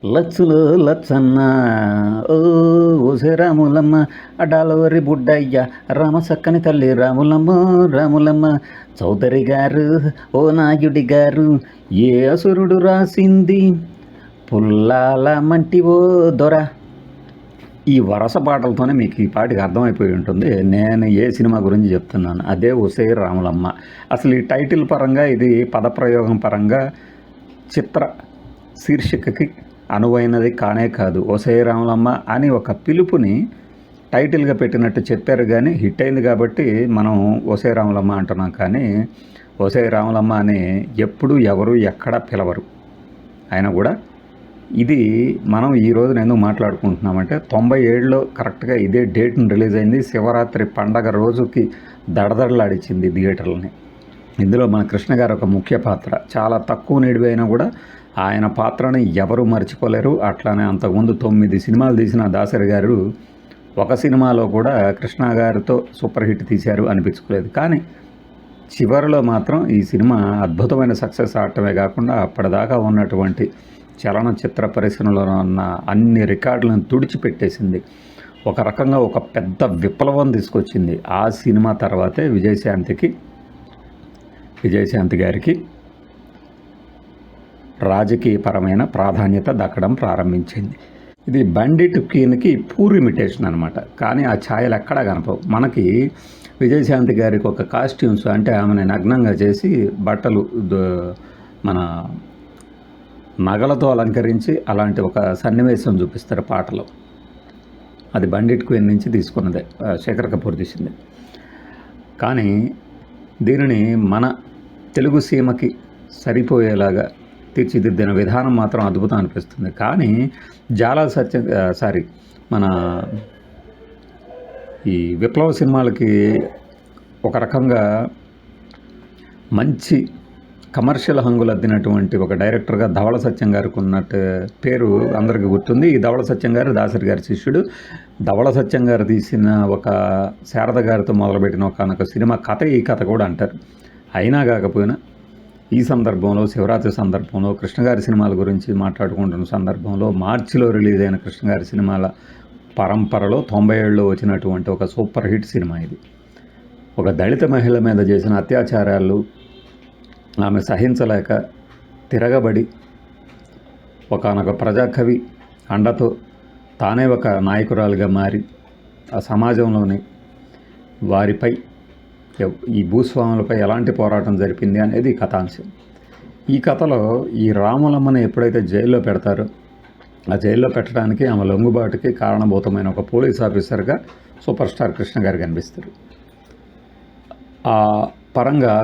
లచ్చులో లచ్చన్న ఓ ఓసే రాములమ్మ అడాలవరి బుడ్డయ్య రామ సక్కని తల్లి రాములమ్మ రాములమ్మ చౌదరి గారు ఓ నాయుడి గారు ఏ అసురుడు రాసింది పుల్లాల మంటి ఓ దొర. ఈ వరస పాటలతోనే మీకు ఈ పాటికి అర్థమైపోయి ఉంటుంది నేను ఏ సినిమా గురించి చెప్తున్నాను. అదే ఒసే రాములమ్మ. అసలు ఈ టైటిల్ పరంగా ఇది పదప్రయోగం పరంగా చిత్ర శీర్షికకి అనువైనది కానే కాదు. ఒసే రాములమ్మ అని ఒక పిలుపుని టైటిల్గా పెట్టినట్టు చెప్పారు, కానీ హిట్ అయింది కాబట్టి మనం ఒసే రాములమ్మ అంటున్నాం. కానీ ఒసే రాములమ్మ అని ఎప్పుడు ఎవరు ఎక్కడ పిలవరు. అయినా కూడా ఇది మనం ఈరోజు ఎందుకు మాట్లాడుకుంటున్నామంటే 97లో కరెక్ట్గా ఇదే డేట్ని రిలీజ్ అయింది. శివరాత్రి పండగ రోజుకి దడదడలాడిచ్చింది థియేటర్లని. ఇందులో మన కృష్ణ గారు ఒక ముఖ్య పాత్ర. చాలా తక్కువ నిడివైనా కూడా ఆయన పాత్రని ఎవరు మర్చిపోలేరు. అట్లానే అంతకుముందు 9 సినిమాలు తీసిన దాసరి గారు ఒక సినిమాలో కూడా కృష్ణ గారితో సూపర్ హిట్ తీశారు అనిపించుకోలేదు. కానీ చివరిలో మాత్రం ఈ సినిమా అద్భుతమైన సక్సెస్ ఆడటమే కాకుండా అప్పటిదాకా ఉన్నటువంటి చలనచిత్ర పరిశ్రమలో ఉన్న అన్ని రికార్డులను తుడిచిపెట్టేసింది. ఒక రకంగా ఒక పెద్ద విప్లవం తీసుకొచ్చింది. ఆ సినిమా తర్వాతే విజయశాంతి గారికి రాజకీయపరమైన ప్రాధాన్యత దక్కడం ప్రారంభించింది. ఇది బండిట్ క్వీన్కి పూర్ ఇమిటేషన్ అనమాట. కానీ ఆ ఛాయలు ఎక్కడా కనపవు. మనకి విజయశాంతి గారికి ఒక కాస్ట్యూమ్స్ అంటే ఆమెను నగ్నంగా చేసి బట్టలు మన నగలతో అలంకరించి అలాంటి ఒక సన్నివేశం చూపిస్తారు పాటలో. అది బండిట్ క్వీన్ నుంచి తీసుకున్నదే, శేఖర్ కపూర్ తీసింది. కానీ దీనిని మన తెలుగు సీమకి సరిపోయేలాగా తీర్చిదిద్దిన విధానం మాత్రం అద్భుతం అనిపిస్తుంది. కానీ మన ఈ విప్లవ సినిమాలకి ఒక రకంగా మంచి కమర్షియల్ హంగులు అద్దినటువంటి ఒక డైరెక్టర్గా ధవళ సత్యం గారికి ఉన్నట్టు పేరు అందరికీ గుర్తుంది. ఈ ధవళ సత్యం గారు దాసరి గారి శిష్యుడు. ధవళ సత్యం గారు తీసిన ఒక శారద గారితో మొదలుపెట్టిన ఒక సినిమా కథ ఈ కథ కూడా అంటారు. అయినా కాకపోయినా ఈ సందర్భంలో శివరాత్రి సందర్భంలో కృష్ణగారి సినిమాల గురించి మాట్లాడుకుంటున్న సందర్భంలో మార్చిలో రిలీజ్ అయిన కృష్ణగారి సినిమాల పరంపరలో 97లో వచ్చినటువంటి ఒక సూపర్ హిట్ సినిమా ఇది. ఒక దళిత మహిళ మీద చేసిన అత్యాచారాలు ఆమె సహించలేక తిరగబడి ఒకానొక ప్రజాకవి అండతో తానే ఒక నాయకురాలుగా మారి ఆ సమాజంలోని వారిపై ఈ భూస్వాములపై ఎలాంటి పోరాటం జరిపింది అనేది కథాంశం. ఈ కథలో ఈ రాములమ్మని ఎప్పుడైతే జైల్లో పెడతారో ఆ జైల్లో పెట్టడానికి ఆమె లొంగుబాటుకి కారణభూతమైన ఒక పోలీస్ ఆఫీసర్గా సూపర్ స్టార్ కృష్ణ గారు కనిపిస్తారు. ఆ పరంగా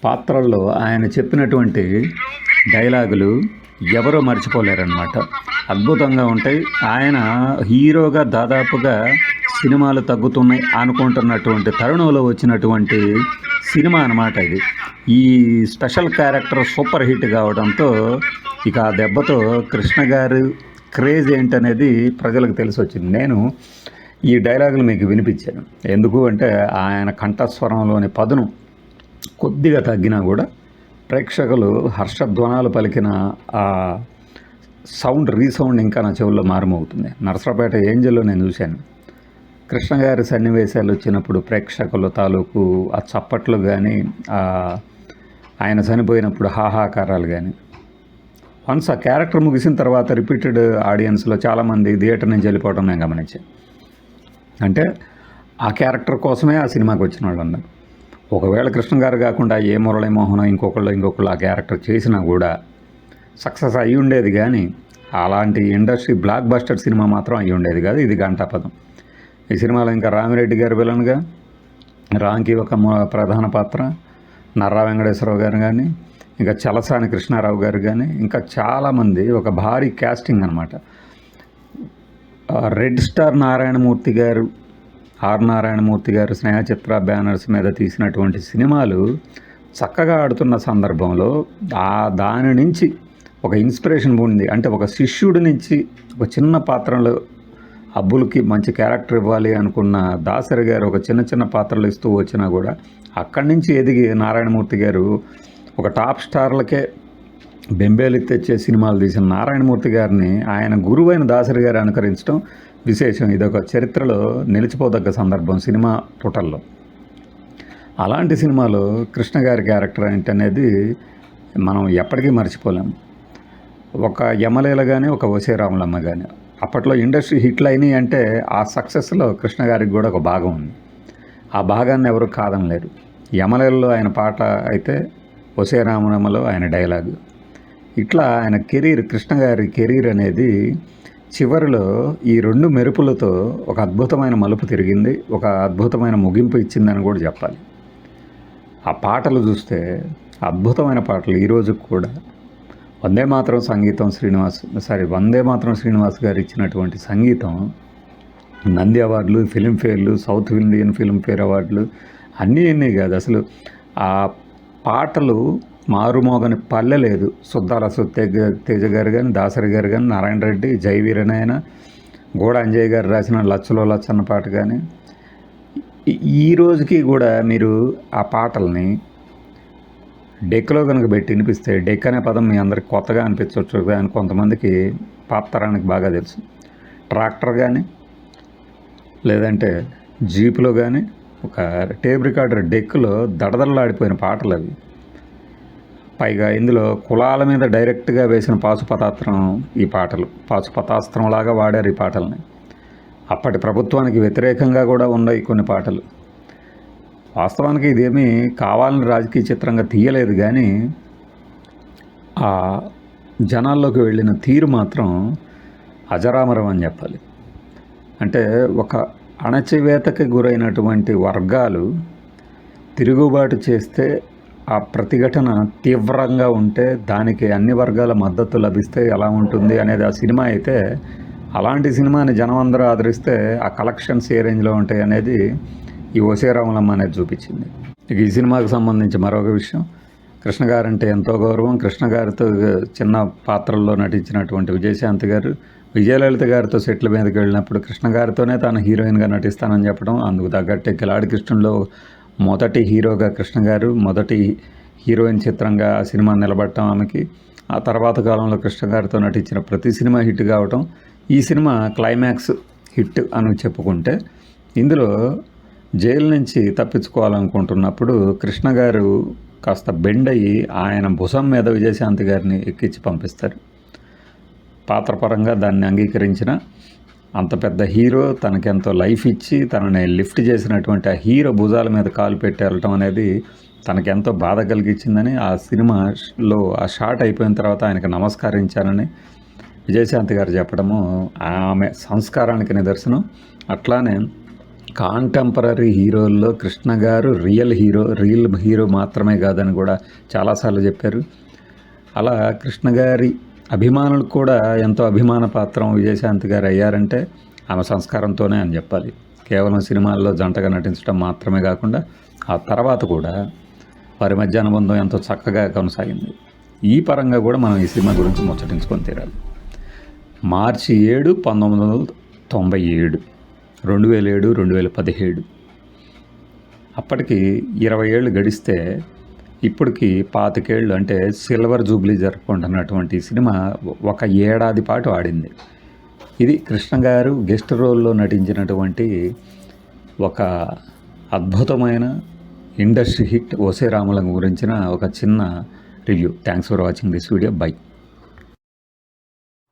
పాత్రల్లో ఆయన చెప్పినటువంటి డైలాగులు ఎవరో మర్చిపోలేరన్నమాట. అద్భుతంగా ఉంటాయి. ఆయన హీరోగా దాదాపుగా సినిమాలు తగ్గుతున్నాయి అనుకుంటున్నటువంటి తరుణంలో వచ్చినటువంటి సినిమా అన్నమాట ఇది. ఈ స్పెషల్ క్యారెక్టర్ సూపర్ హిట్ కావడంతో ఇక ఆ దెబ్బతో కృష్ణ గారు క్రేజ్ ఏంటనేది ప్రజలకు తెలిసి వచ్చింది. నేను ఈ డైలాగులు మీకు వినిపించాను. ఎందుకు అంటే ఆయన కంఠస్వరంలోని పదును కొద్దిగా తగ్గినా కూడా ప్రేక్షకులు హర్షధ్వానాలు పలికిన ఆ సౌండ్ రీసౌండ్ ఇంకా నా చెవుల్లో మారుమవుతుంది. నరసరావుపేట ఏంజల్లో నేను చూశాను. కృష్ణ గారి సన్నివేశాలు వచ్చినప్పుడు ప్రేక్షకుల తాలూకు ఆ చప్పట్లు కానీ ఆయన చనిపోయినప్పుడు హాహాకారాలు కానీ వన్స్ ఆ క్యారెక్టర్ ముగిసిన తర్వాత రిపీటెడ్ ఆడియన్స్లో చాలామంది థియేటర్ నుంచి వెళ్ళిపోవడం నేను గమనించాను. అంటే ఆ క్యారెక్టర్ కోసమే ఆ సినిమాకి వచ్చిన వాళ్ళు అన్నారు. ఒకవేళ కృష్ణ గారు కాకుండా ఏ మురళీమోహన్ ఇంకొకళ్ళు ఆ క్యారెక్టర్ చేసినా కూడా సక్సెస్ అయ్యి ఉండేది, కానీ అలాంటి ఇండస్ట్రీ బ్లాక్ బస్టర్ సినిమా మాత్రం అయ్యి ఉండేది కాదు. ఇది గంటాపదం. ఈ సినిమాలో ఇంకా రామిరెడ్డి గారు విలన్గా, రాంకి ఒక ప్రధాన పాత్ర, నర్రా వెంకటేశ్వరరావు గారు కానీ, ఇంకా చలసాని కృష్ణారావు గారు కానీ, ఇంకా చాలామంది ఒక భారీ క్యాస్టింగ్ అనమాట. రెడ్ స్టార్ నారాయణమూర్తి గారు, ఆర్ నారాయణమూర్తి గారు స్నేహచిత్ర బ్యానర్స్ మీద తీసినటువంటి సినిమాలు చక్కగా ఆడుతున్న సందర్భంలో దాని నుంచి ఒక ఇన్స్పిరేషన్ పొంది, అంటే ఒక శిష్యుడి నుంచి ఒక చిన్న పాత్రలో అబ్బులకి మంచి క్యారెక్టర్ ఇవ్వాలి అనుకున్న దాసరి గారు ఒక చిన్న పాత్రలు ఇస్తూ వచ్చినా కూడా అక్కడి నుంచి ఎదిగి నారాయణమూర్తి గారు ఒక టాప్ స్టార్లకే బెంబేలు తెచ్చే సినిమాలు తీసిన నారాయణమూర్తి గారిని ఆయన గురువైన దాసరి గారు అనుకరించడం విశేషం. ఇదొక చరిత్రలో నిలిచిపోదగ్గ సందర్భం సినిమా పుటల్లో. అలాంటి సినిమాలో కృష్ణ గారి క్యారెక్టర్ ఏంటనేది మనం ఎప్పటికీ మర్చిపోలేము. ఒక యమలీల కానీ, ఒక ఒసే రాములమ్మ కానీ అప్పట్లో ఇండస్ట్రీ హిట్లు అయినాయి అంటే ఆ సక్సెస్లో కృష్ణ గారికి కూడా ఒక భాగం ఉంది. ఆ భాగాన్ని ఎవరు కాదనలేరు. యమలీలలో ఆయన పాట అయితే ఒసే రాములమ్మలో ఆయన డైలాగు. ఇట్లా ఆయన కెరీర్, కృష్ణ గారి కెరీర్ అనేది చివరిలో ఈ 2 మెరుపులతో ఒక అద్భుతమైన మలుపు తిరిగింది, ఒక అద్భుతమైన ముగింపు ఇచ్చిందని కూడా చెప్పాలి. ఆ పాటలు చూస్తే అద్భుతమైన పాటలు. ఈరోజు కూడా వందే మాతరం శ్రీనివాస్ గారు ఇచ్చినటువంటి సంగీతం నంది అవార్డులు, ఫిలింఫేర్లు, సౌత్ ఇండియన్ ఫిలింఫేర్ అవార్డులు అన్నీ కాదు, అసలు ఆ పాటలు మారుమోగని పల్లె లేదు. సుద్దాల తేజ గారు కానీ, దాసరి గారు కానీ, నారాయణ రెడ్డి, జయవీరనాయన, గోడ అంజయ్య గారు రాసిన లచ్చలో లచ్చన్న పాట కానీ, ఈ రోజుకి కూడా మీరు ఆ పాటల్ని డెక్లో కనుక పెట్టి వినిపిస్తే, డెక్ అనే పదం మీ అందరికి కొత్తగా అనిపించవచ్చు కానీ కొంతమందికి పాత తరానికి బాగా తెలుసు. ట్రాక్టర్ కానీ లేదంటే జీపులో కానీ ఒక టేప్ రికార్డర్ డెక్లో దడదడలాడిపోయిన పాటలు అవి. పైగా ఇందులో కులాల మీద డైరెక్ట్గా వేసిన పాశుపతాస్త్రం ఈ పాటలు. పాశుపతాస్త్రంలాగా వాడారు ఈ పాటల్ని. అప్పటి ప్రభుత్వానికి వ్యతిరేకంగా కూడా ఉన్నాయి కొన్ని పాటలు. వాస్తవానికి ఇదేమీ కావాలని రాజకీయ చిత్రంగా తీయలేదు, కానీ ఆ జనాల్లోకి వెళ్ళిన తీరు మాత్రం అజరామరం అని చెప్పాలి. అంటే ఒక అణచివేతకి గురైనటువంటి వర్గాలు తిరుగుబాటు చేస్తే ఆ ప్రతిఘటన తీవ్రంగా ఉంటే దానికి అన్ని వర్గాల మద్దతు లభిస్తే ఎలా ఉంటుంది అనేది ఆ సినిమా అయితే, అలాంటి సినిమాని జనం అందరూ ఆదరిస్తే ఆ కలెక్షన్స్ ఏ రేంజ్లో ఉంటాయి అనేది ఈ ఒసే రాములమ్మ అనేది చూపించింది. ఇక ఈ సినిమాకు సంబంధించి మరొక విషయం, కృష్ణ గారంటే ఎంతో గౌరవం. కృష్ణ గారితో చిన్న పాత్రల్లో నటించినటువంటి విజయశాంతి గారు విజయలలిత గారితో సెట్ల మీదకి వెళ్ళినప్పుడు కృష్ణ గారితోనే తాను హీరోయిన్గా నటిస్తానని చెప్పడం, అందుకు తగ్గట్టే కిలాడి కృష్ణులో మొదటి హీరోగా కృష్ణ గారు, మొదటి హీరోయిన్ చిత్రంగా ఆ సినిమా నిలబడటం ఆమెకి. ఆ తర్వాత కాలంలో కృష్ణ గారితో నటించిన ప్రతి సినిమా హిట్ కావటం, ఈ సినిమా క్లైమాక్స్ హిట్ అని చెప్పుకుంటే, ఇందులో జైలు నుంచి తప్పించుకోవాలనుకుంటున్నప్పుడు కృష్ణ గారు కాస్త బెండ్ అయ్యి ఆయన భుజం మీద విజయశాంతి గారిని ఎక్కించి పంపిస్తారు. పాత్రపరంగా దాన్ని అంగీకరించిన అంత పెద్ద హీరో తనకెంతో లైఫ్ ఇచ్చి తనని లిఫ్ట్ చేసినటువంటి ఆ హీరో భుజాల మీద కాలు పెట్టి వెళ్ళటం అనేది తనకెంతో బాధ కలిగించిందని ఆ సినిమాలో ఆ షాట్ అయిపోయిన తర్వాత ఆయనకు నమస్కరించానని విజయశాంతి గారు చెప్పడము ఆమె సంస్కారానికి నిదర్శనం. అట్లానే కాంటెంపరీ హీరోల్లో కృష్ణ గారు రియల్ హీరో మాత్రమే కాదని కూడా చాలాసార్లు చెప్పారు. అలా కృష్ణ గారి అభిమానులకు కూడా ఎంతో అభిమాన పాత్రం విజయశాంతి గారు అయ్యారంటే ఆమె సంస్కారంతోనే అని చెప్పాలి. కేవలం సినిమాల్లో జంటగా నటించడం మాత్రమే కాకుండా ఆ తర్వాత కూడా వారి మధ్య అనుబంధం ఎంతో చక్కగా కొనసాగింది. ఈ పరంగా కూడా మనం ఈ సినిమా గురించి ముచ్చటించుకొని తీరాలి. మార్చి 7, 1997, 2007, 2017 అప్పటికి 20 ఏళ్ళు గడిస్తే ఇప్పటికి 25 ఏళ్ళు, అంటే సిల్వర్ జూబ్లీ జరుపుకుంటున్నటువంటి సినిమా ఒక ఏడాది పాటు ఆడింది. ఇది కృష్ణ గారు గెస్ట్ రోల్లో నటించినటువంటి ఒక అద్భుతమైన ఇండస్ట్రీ హిట్ ఒసే రాములం గురించిన ఒక చిన్న review. Thanks for watching this video. By.